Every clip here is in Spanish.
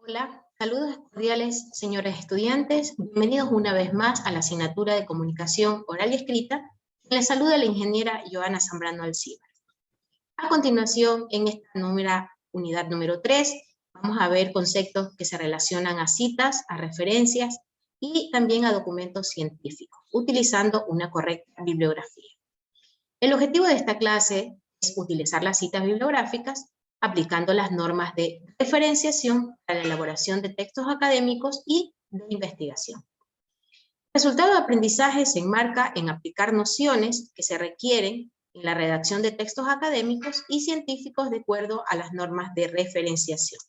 Hola, saludos cordiales, señores estudiantes. Bienvenidos una vez más a la asignatura de Comunicación Oral y Escrita. Les saluda la ingeniera Joana Zambrano Alcibar. A continuación, en esta unidad número 3, vamos a ver conceptos que se relacionan a citas, a referencias y también a documentos científicos, utilizando una correcta bibliografía. El objetivo de esta clase es utilizar las citas bibliográficas aplicando las normas de referenciación para la elaboración de textos académicos y de investigación. El resultado de aprendizaje se enmarca en aplicar nociones que se requieren en la redacción de textos académicos y científicos de acuerdo a las normas de referenciación.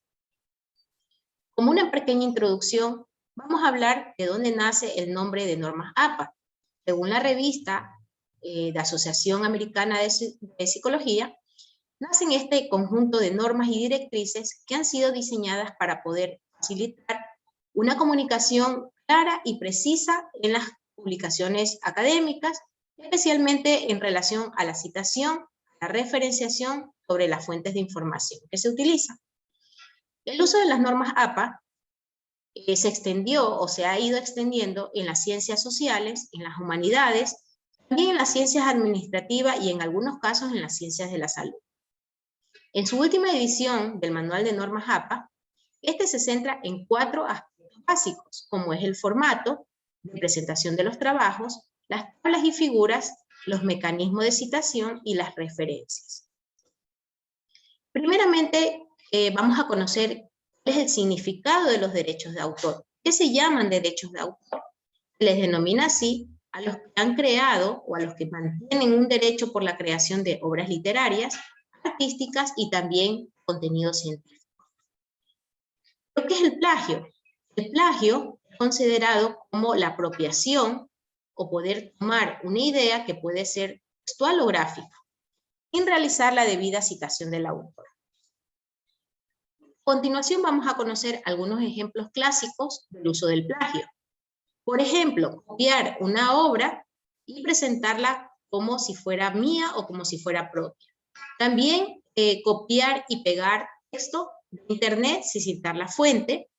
Como una pequeña introducción, vamos a hablar de dónde nace el nombre de normas APA. Según la revista de Asociación Americana de Psicología, nacen este conjunto de normas y directrices que han sido diseñadas para poder facilitar una comunicación clara y precisa en las publicaciones académicas, especialmente en relación a la citación, la referenciación sobre las fuentes de información que se utilizan. El uso de las normas APA se extendió o se ha ido extendiendo en las ciencias sociales, en las humanidades, también en las ciencias administrativas y en algunos casos en las ciencias de la salud. En su última edición del Manual de Normas APA, este se centra en 4 aspectos básicos, como es el formato de presentación de los trabajos, las tablas y figuras, los mecanismos de citación y las referencias. Primeramente, vamos a conocer cuál es el significado de los derechos de autor. ¿Qué se llaman derechos de autor? Se les denomina así a los que han creado o a los que mantienen un derecho por la creación de obras literarias, artísticas y también contenido científico. ¿Qué es el plagio? El plagio es considerado como la apropiación o poder tomar una idea que puede ser textual o gráfica, sin realizar la debida citación del autor. A continuación vamos a conocer algunos ejemplos clásicos del uso del plagio. Por ejemplo, copiar una obra y presentarla como si fuera mía o como si fuera propia. También copiar y pegar texto de internet sin citar la fuente.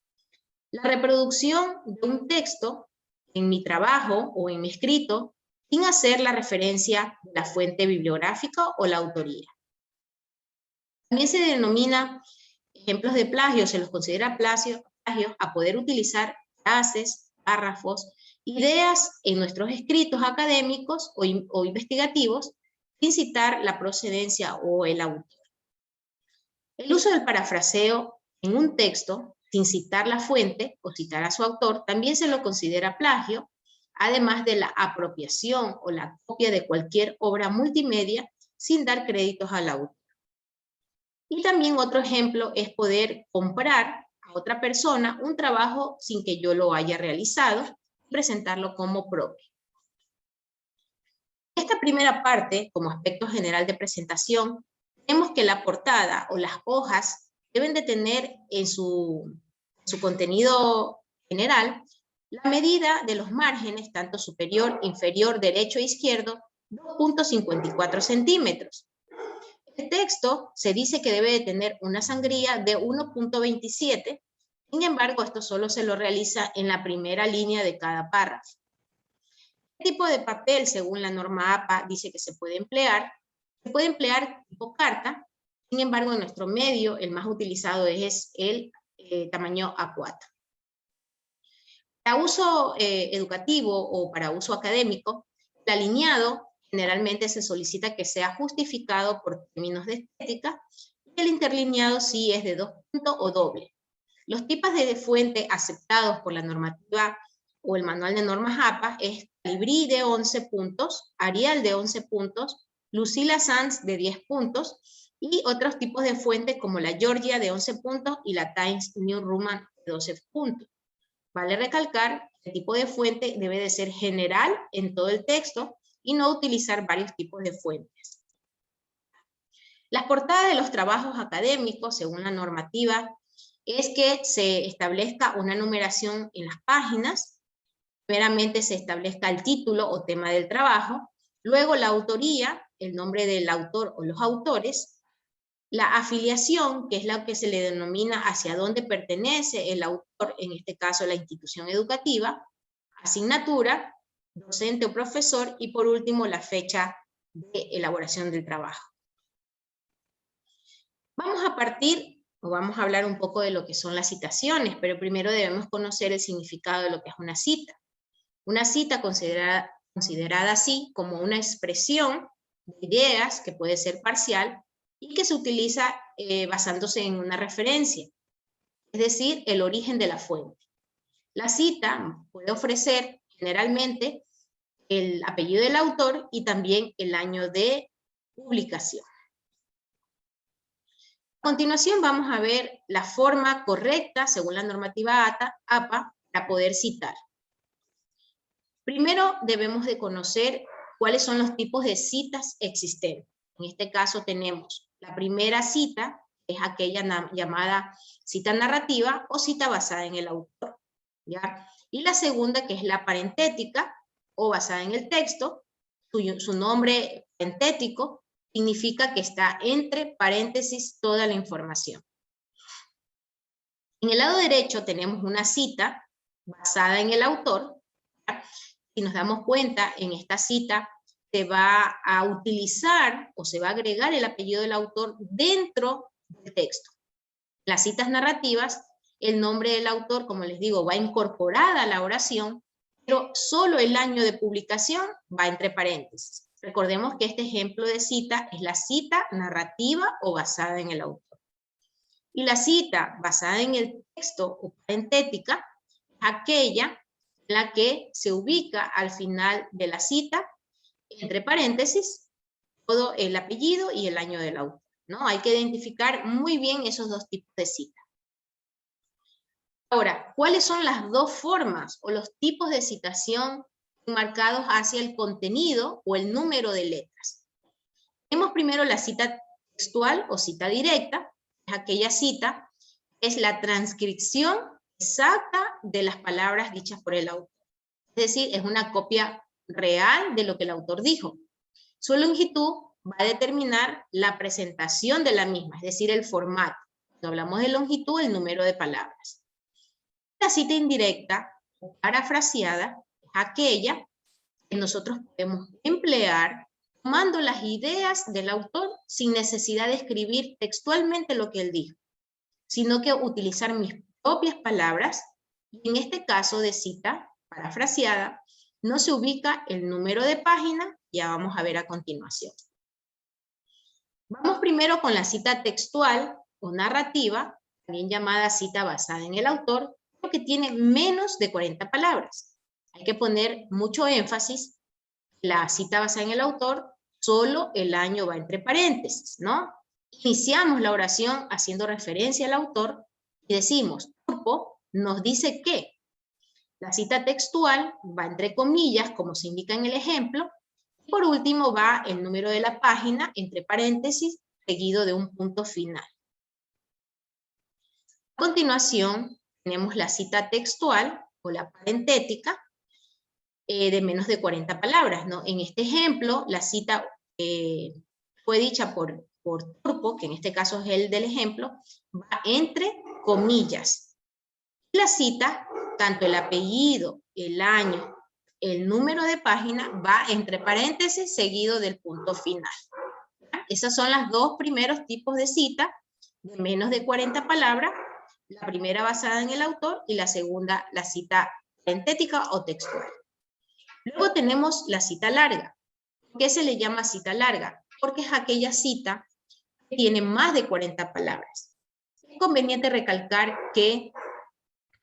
La reproducción de un texto en mi trabajo o en mi escrito sin hacer la referencia de la fuente bibliográfica o la autoría. También se denomina ejemplos de plagio, se los considera plagios a poder utilizar frases, párrafos, ideas en nuestros escritos académicos o investigativos sin citar la procedencia o el autor. El uso del parafraseo en un texto sin citar la fuente o citar a su autor también se lo considera plagio, además de la apropiación o la copia de cualquier obra multimedia sin dar créditos al autor. Y también otro ejemplo es poder comprar a otra persona un trabajo sin que yo lo haya realizado y presentarlo como propio. Esta primera parte, como aspecto general de presentación, tenemos que la portada o las hojas deben de tener en su contenido general la medida de los márgenes, tanto superior, inferior, derecho e izquierdo, 2.54 centímetros. El texto se dice que debe de tener una sangría de 1.27, sin embargo, esto solo se lo realiza en la primera línea de cada párrafo. ¿Qué tipo de papel, según la norma APA, dice que se puede emplear? Se puede emplear tipo carta, sin embargo, en nuestro medio, el más utilizado es el tamaño A4. Para uso educativo o para uso académico, el alineado generalmente se solicita que sea justificado por términos de estética, y el interlineado sí es de 2 puntos o doble. Los tipos de fuente aceptados por la normativa o el manual de normas APA es Calibri de 11 puntos, Arial de 11 puntos, Lucila Sans de 10 puntos, y otros tipos de fuentes como la Georgia de 11 puntos y la Times New Roman de 12 puntos. Vale recalcar que el tipo de fuente debe de ser general en todo el texto y no utilizar varios tipos de fuentes. Las portadas de los trabajos académicos, según la normativa, es que se establezca una numeración en las páginas. Primeramente se establezca el título o tema del trabajo, luego la autoría, el nombre del autor o los autores, La afiliación, que es la que se le denomina hacia dónde pertenece el autor, en este caso la institución educativa, asignatura, docente o profesor, y por último la fecha de elaboración del trabajo. Vamos a hablar un poco de lo que son las citaciones, pero primero debemos conocer el significado de lo que es una cita. Una cita considerada así como una expresión de ideas que puede ser parcial y que se utiliza basándose en una referencia, es decir, el origen de la fuente. La cita puede ofrecer generalmente el apellido del autor y también el año de publicación. A continuación vamos a ver la forma correcta, según la normativa APA, para poder citar. Primero debemos de conocer cuáles son los tipos de citas existentes. En este caso tenemos la primera cita, que es aquella llamada cita narrativa o cita basada en el autor, ¿ya? Y la segunda, que es la parentética o basada en el texto. Su nombre parentético significa que está entre paréntesis toda la información. En el lado derecho tenemos una cita basada en el autor, ¿ya? Si nos damos cuenta, en esta cita se va a utilizar o se va a agregar el apellido del autor dentro del texto. En las citas narrativas, el nombre del autor, como les digo, va incorporada a la oración, pero solo el año de publicación va entre paréntesis. Recordemos que este ejemplo de cita es la cita narrativa o basada en el autor. Y la cita basada en el texto o parentética es aquella en la que se ubica al final de la cita, entre paréntesis, todo el apellido y el año del autor, ¿no? Hay que identificar muy bien esos dos tipos de cita. Ahora, ¿cuáles son las dos formas o los tipos de citación marcados hacia el contenido o el número de letras? Tenemos primero la cita textual o cita directa. Es aquella cita, es la transcripción exacta de las palabras dichas por el autor. Es decir, es una copia real de lo que el autor dijo. Su longitud va a determinar la presentación de la misma, es decir, el formato. Cuando hablamos de longitud, el número de palabras. La cita indirecta o parafraseada es aquella que nosotros podemos emplear tomando las ideas del autor sin necesidad de escribir textualmente lo que él dijo, sino que utilizar mis propias palabras, y en este caso de cita parafraseada, no se ubica el número de página, ya vamos a ver a continuación. Vamos primero con la cita textual o narrativa, también llamada cita basada en el autor, que tiene menos de 40 palabras. Hay que poner mucho énfasis. La cita basada en el autor, solo el año va entre paréntesis, ¿no? Iniciamos la oración haciendo referencia al autor y decimos, Turpo nos dice que. La cita textual va entre comillas, como se indica en el ejemplo, y por último va el número de la página, entre paréntesis, seguido de un punto final. A continuación, tenemos la cita textual o la parentética de menos de 40 palabras, ¿no? En este ejemplo, la cita fue dicha por Turpo, que en este caso es el del ejemplo, va entre comillas. La cita, tanto el apellido, el año, el número de página, va entre paréntesis seguido del punto final. Esos son los dos primeros tipos de cita, de menos de 40 palabras, la primera basada en el autor y la segunda la cita parentética o textual. Luego tenemos la cita larga. ¿Por qué se le llama cita larga? Porque es aquella cita que tiene más de 40 palabras. Es conveniente recalcar que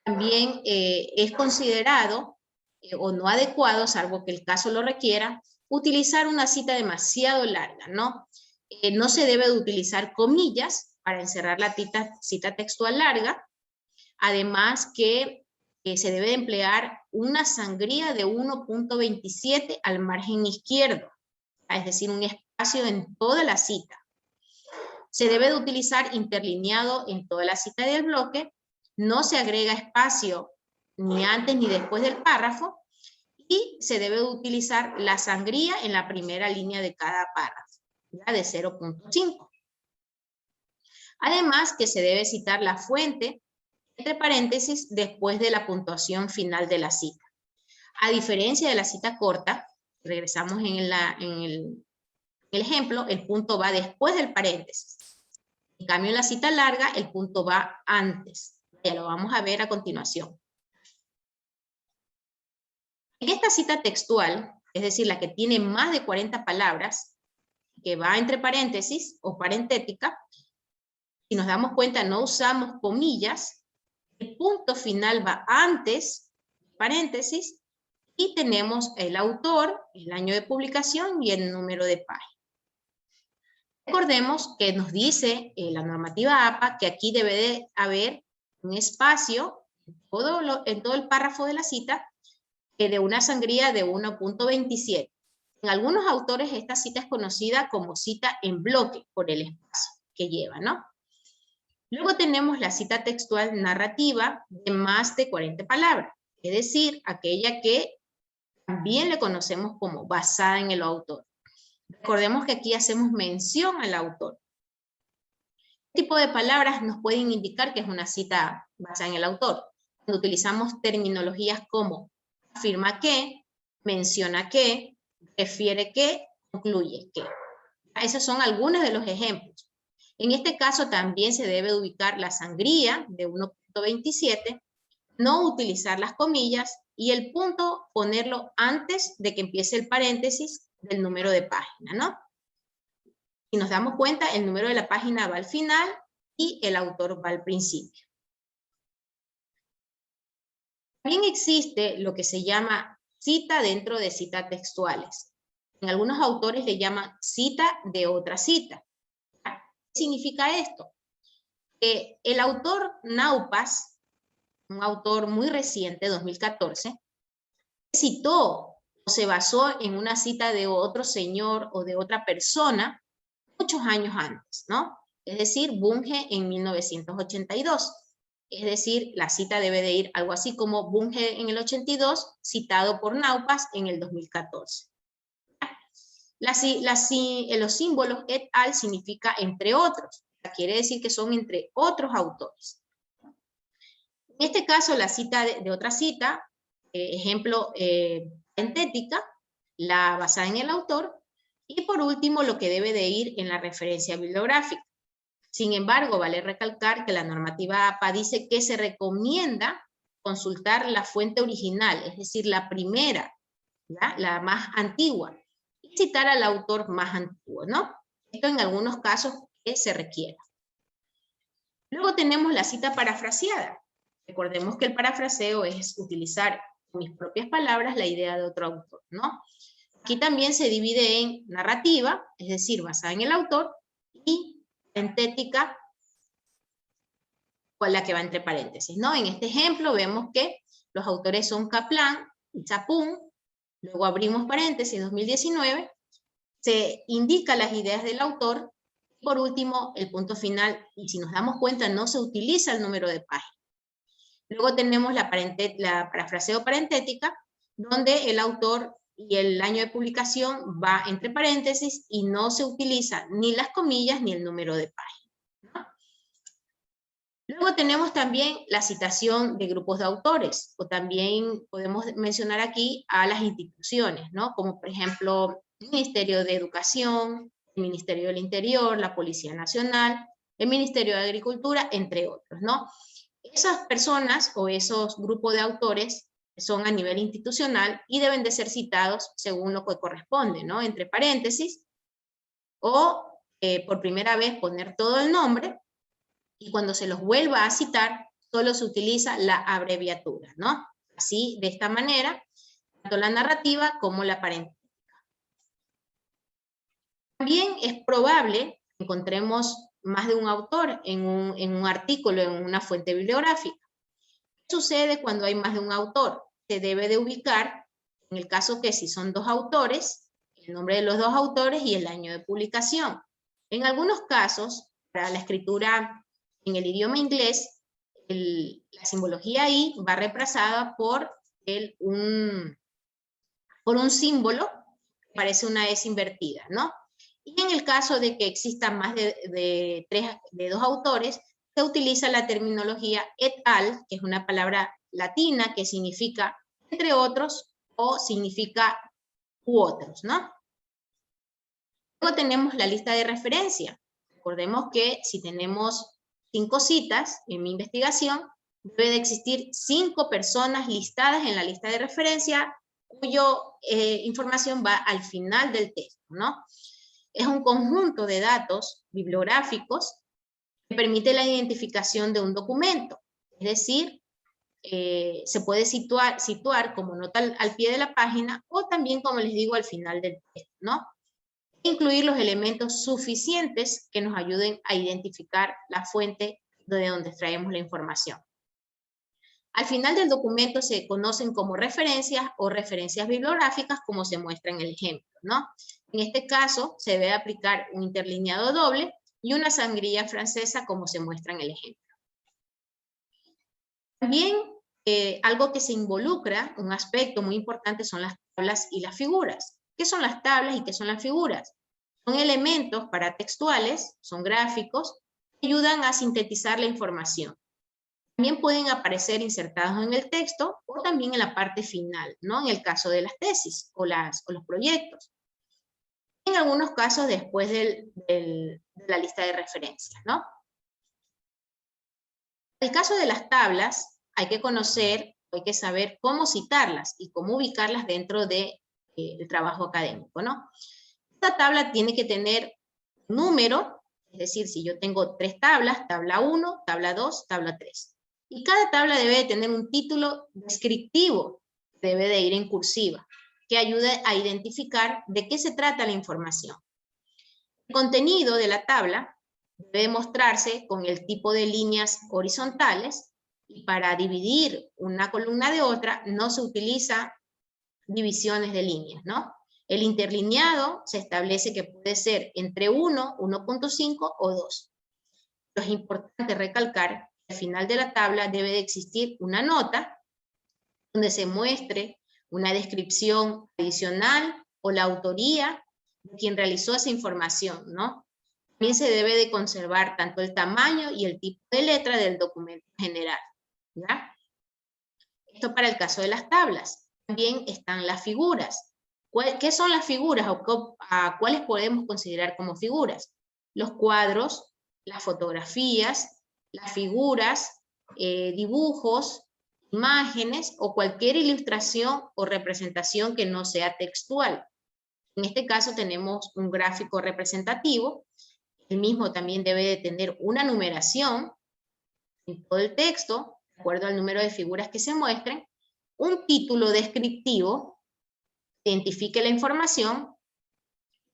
también es considerado o no adecuado, salvo que el caso lo requiera, utilizar una cita demasiado larga, ¿no? No se debe de utilizar comillas para encerrar la cita textual larga, además que se debe de emplear una sangría de 1.27 al margen izquierdo, es decir, un espacio en toda la cita. Se debe de utilizar interlineado en toda la cita del bloque, no se agrega espacio ni antes ni después del párrafo, y se debe de utilizar la sangría en la primera línea de cada párrafo, ¿ya? De 0.5. Además que se debe citar la fuente, entre paréntesis, después de la puntuación final de la cita. A diferencia de la cita corta, regresamos en el ejemplo, el punto va después del paréntesis. En cambio, en la cita larga, el punto va antes. Ya lo vamos a ver a continuación. En esta cita textual, es decir, la que tiene más de 40 palabras, que va entre paréntesis o parentética, si nos damos cuenta, no usamos comillas, el punto final va antes, paréntesis, y tenemos el autor, el año de publicación y el número de página. Recordemos que nos dice la normativa APA que aquí debe de haber un espacio en todo el párrafo de la cita de una sangría de 1.27. En algunos autores esta cita es conocida como cita en bloque por el espacio que lleva, ¿no? Luego tenemos la cita textual narrativa de más de 40 palabras, es decir, aquella que también le conocemos como basada en el autor. Recordemos que aquí hacemos mención al autor. Este tipo de palabras nos pueden indicar que es una cita basada en el autor. Cuando utilizamos terminologías como afirma que, menciona que, refiere que, concluye que. Esos son algunos de los ejemplos. En este caso también se debe ubicar la sangría de 1.27, no utilizar las comillas y el punto ponerlo antes de que empiece el paréntesis del número de página, ¿no? Si nos damos cuenta, el número de la página va al final y el autor va al principio. También existe lo que se llama cita dentro de citas textuales. En algunos autores le llaman cita de otra cita. ¿Qué significa esto? Que el autor Naupas, un autor muy reciente, 2014, citó o se basó en una cita de otro señor o de otra persona muchos años antes, ¿no? Es decir, Bunge en 1982. Es decir, la cita debe de ir algo así como Bunge en el 82, citado por Naupas en el 2014. Los símbolos et al significa entre otros. Quiere decir que son entre otros autores. En este caso, la cita de otra cita, ejemplo, parentética, la basada en el autor, y por último, lo que debe de ir en la referencia bibliográfica. Sin embargo, vale recalcar que la normativa APA dice que se recomienda consultar la fuente original, es decir, la primera, ¿ya? La más antigua, y citar al autor más antiguo, ¿no? Esto en algunos casos que se requiera. Luego tenemos la cita parafraseada. Recordemos que el parafraseo es utilizar con mis propias palabras la idea de otro autor, ¿no? Aquí también se divide en narrativa, es decir, basada en el autor, y parentética, con la que va entre paréntesis, ¿no? En este ejemplo vemos que los autores son Kaplan y Chapún, luego abrimos paréntesis, 2019, se indican las ideas del autor, y por último, el punto final, y si nos damos cuenta, no se utiliza el número de página. Luego tenemos la parafraseo parentética, donde el autor y el año de publicación va entre paréntesis y no se utiliza ni las comillas ni el número de página, ¿no? Luego tenemos también la citación de grupos de autores, o también podemos mencionar aquí a las instituciones, ¿no? Como por ejemplo el Ministerio de Educación, el Ministerio del Interior, la Policía Nacional, el Ministerio de Agricultura, entre otros, ¿no? Esas personas o esos grupos de autores son a nivel institucional y deben de ser citados según lo que corresponde, ¿no? Entre paréntesis, o por primera vez poner todo el nombre, y cuando se los vuelva a citar, solo se utiliza la abreviatura, ¿no? Así, de esta manera, tanto la narrativa como la parentética. También es probable que encontremos más de un autor en un artículo, en una fuente bibliográfica. ¿Qué sucede cuando hay más de un autor? Se debe de ubicar, en el caso que si son dos autores, el nombre de los dos autores y el año de publicación. En algunos casos, para la escritura en el idioma inglés, la simbología I va reemplazada por un símbolo que parece una S invertida, ¿no? Y en el caso de que existan más de dos autores, se utiliza la terminología et al, que es una palabra latina que significa entre otros o significa u otros, ¿no? Luego tenemos la lista de referencia. Recordemos que si tenemos 5 citas en mi investigación, debe de existir 5 personas listadas en la lista de referencia cuya información va al final del texto, ¿no? Es un conjunto de datos bibliográficos que permite la identificación de un documento. Es decir, se puede situar como nota al pie de la página o también, como les digo, al final del texto, ¿no? Incluir los elementos suficientes que nos ayuden a identificar la fuente de donde extraemos la información. Al final del documento se conocen como referencias o referencias bibliográficas, como se muestra en el ejemplo, ¿no? En este caso, se debe aplicar un interlineado doble y una sangrilla francesa, como se muestra en el ejemplo. También, algo que se involucra, un aspecto muy importante, son las tablas y las figuras. ¿Qué son las tablas y qué son las figuras? Son elementos paratextuales, son gráficos, que ayudan a sintetizar la información. También pueden aparecer insertados en el texto o también en la parte final, ¿no? En el caso de las tesis o los proyectos. En algunos casos después de la lista de referencias, ¿no? En el caso de las tablas, hay que conocer, hay que saber cómo citarlas y cómo ubicarlas dentro del trabajo académico, ¿no? Esta tabla tiene que tener un número, es decir, si yo tengo 3 tablas, tabla 1, tabla 2, tabla 3. Y cada tabla debe de tener un título descriptivo, debe de ir en cursiva, que ayude a identificar de qué se trata la información. El contenido de la tabla debe mostrarse con el tipo de líneas horizontales, y para dividir una columna de otra no se utiliza divisiones de líneas, ¿no? El interlineado se establece que puede ser entre 1, 1.5 o 2. Lo es importante recalcar que al final de la tabla debe de existir una nota donde se muestre una descripción adicional o la autoría de quien realizó esa información, ¿no? También se debe de conservar tanto el tamaño y el tipo de letra del documento general, ¿ya? Esto para el caso de las tablas. También están las figuras. ¿Qué son las figuras o a cuáles podemos considerar como figuras? Los cuadros, las fotografías, las figuras, dibujos, imágenes o cualquier ilustración o representación que no sea textual. En este caso tenemos un gráfico representativo. El mismo también debe de tener una numeración en todo el texto, de acuerdo al número de figuras que se muestren, un título descriptivo que identifique la información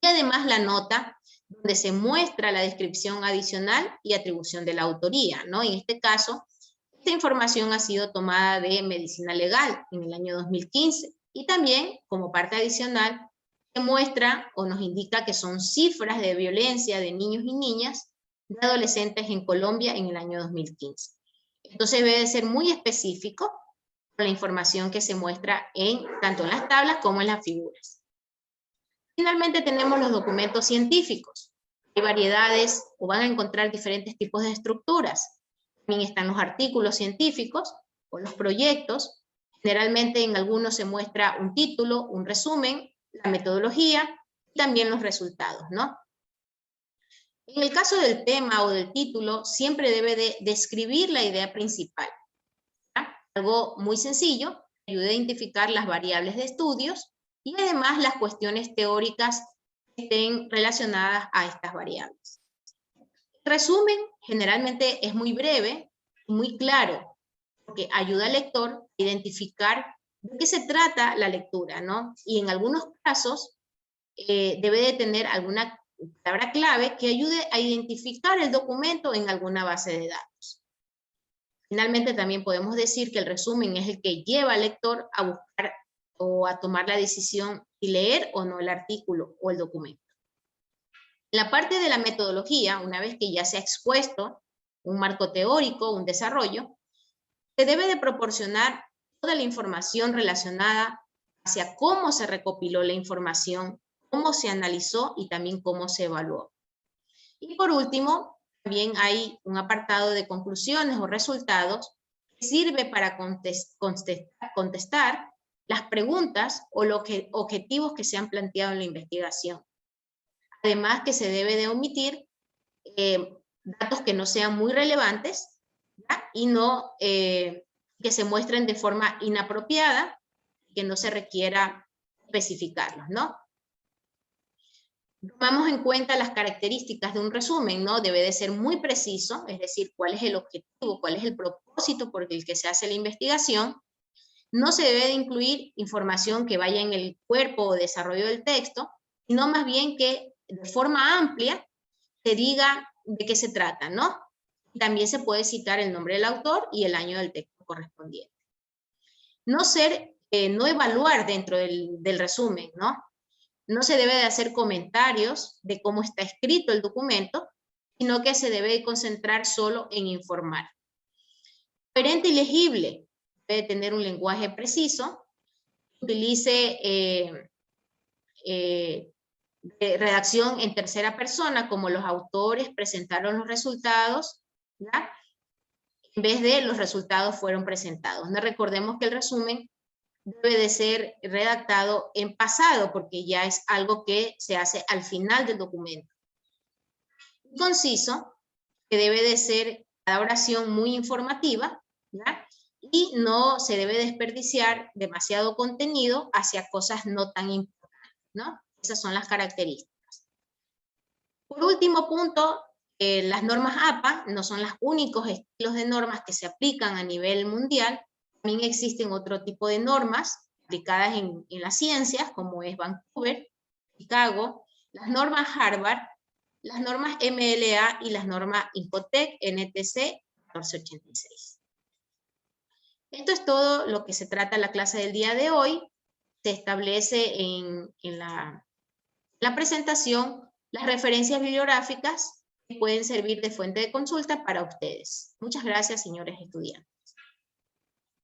y además la nota donde se muestra la descripción adicional y atribución de la autoría, ¿no? En este caso, esta información ha sido tomada de Medicina Legal en el año 2015 y también, como parte adicional, se muestra o nos indica que son cifras de violencia de niños y niñas, de adolescentes en Colombia en el año 2015. Entonces debe de ser muy específico con la información que se muestra tanto en las tablas como en las figuras. Finalmente tenemos los documentos científicos. Hay variedades o van a encontrar diferentes tipos de estructuras. También están los artículos científicos o los proyectos. Generalmente en algunos se muestra un título, un resumen, la metodología y también los resultados, ¿no? En el caso del tema o del título, siempre debe de describir la idea principal. ¿Ya? Algo muy sencillo, ayuda a identificar las variables de estudios y además las cuestiones teóricas que estén relacionadas a estas variables. El resumen generalmente es muy breve y muy claro, porque ayuda al lector a identificar de qué se trata la lectura, ¿no? Y en algunos casos debe de tener alguna palabra clave que ayude a identificar el documento en alguna base de datos. Finalmente también podemos decir que el resumen es el que lleva al lector a buscar o a tomar la decisión si leer o no el artículo o el documento. En la parte de la metodología, una vez que ya se ha expuesto un marco teórico, un desarrollo, se debe de proporcionar toda la información relacionada hacia cómo se recopiló la información, cómo se analizó y también cómo se evaluó. Y por último, también hay un apartado de conclusiones o resultados que sirve para contestar las preguntas o los objetivos que se han planteado en la investigación. Además que se debe de omitir datos que no sean muy relevantes, ¿ya? Y no que se muestren de forma inapropiada, que no se requiera especificarlos, ¿no? Tomamos en cuenta las características de un resumen, ¿no? Debe de ser muy preciso, es decir, cuál es el objetivo, cuál es el propósito por el que se hace la investigación. No se debe de incluir información que vaya en el cuerpo o desarrollo del texto, sino más bien que de forma amplia se diga de qué se trata, ¿no? También se puede citar el nombre del autor y el año del texto correspondiente. No evaluar dentro del resumen, ¿no? No se debe de hacer comentarios de cómo está escrito el documento, sino que se debe de concentrar solo en informar. Coherente y legible, debe tener un lenguaje preciso, utilice redacción en tercera persona, como los autores presentaron los resultados, ¿ya? En vez de los resultados fueron presentados. No recordemos que el resumen debe de ser redactado en pasado, porque ya es algo que se hace al final del documento. Conciso, que debe de ser cada oración muy informativa, ¿ya? Y no se debe desperdiciar demasiado contenido hacia cosas no tan importantes, ¿no? Esas son las características. Por último punto, las normas APA no son los únicos estilos de normas que se aplican a nivel mundial. También existen otro tipo de normas aplicadas en las ciencias, como es Vancouver, Chicago, las normas Harvard, las normas MLA y las normas Infotec NTC 1486. Esto es todo lo que se trata en la clase del día de hoy. Se establece en la presentación las referencias bibliográficas que pueden servir de fuente de consulta para ustedes. Muchas gracias, señores estudiantes.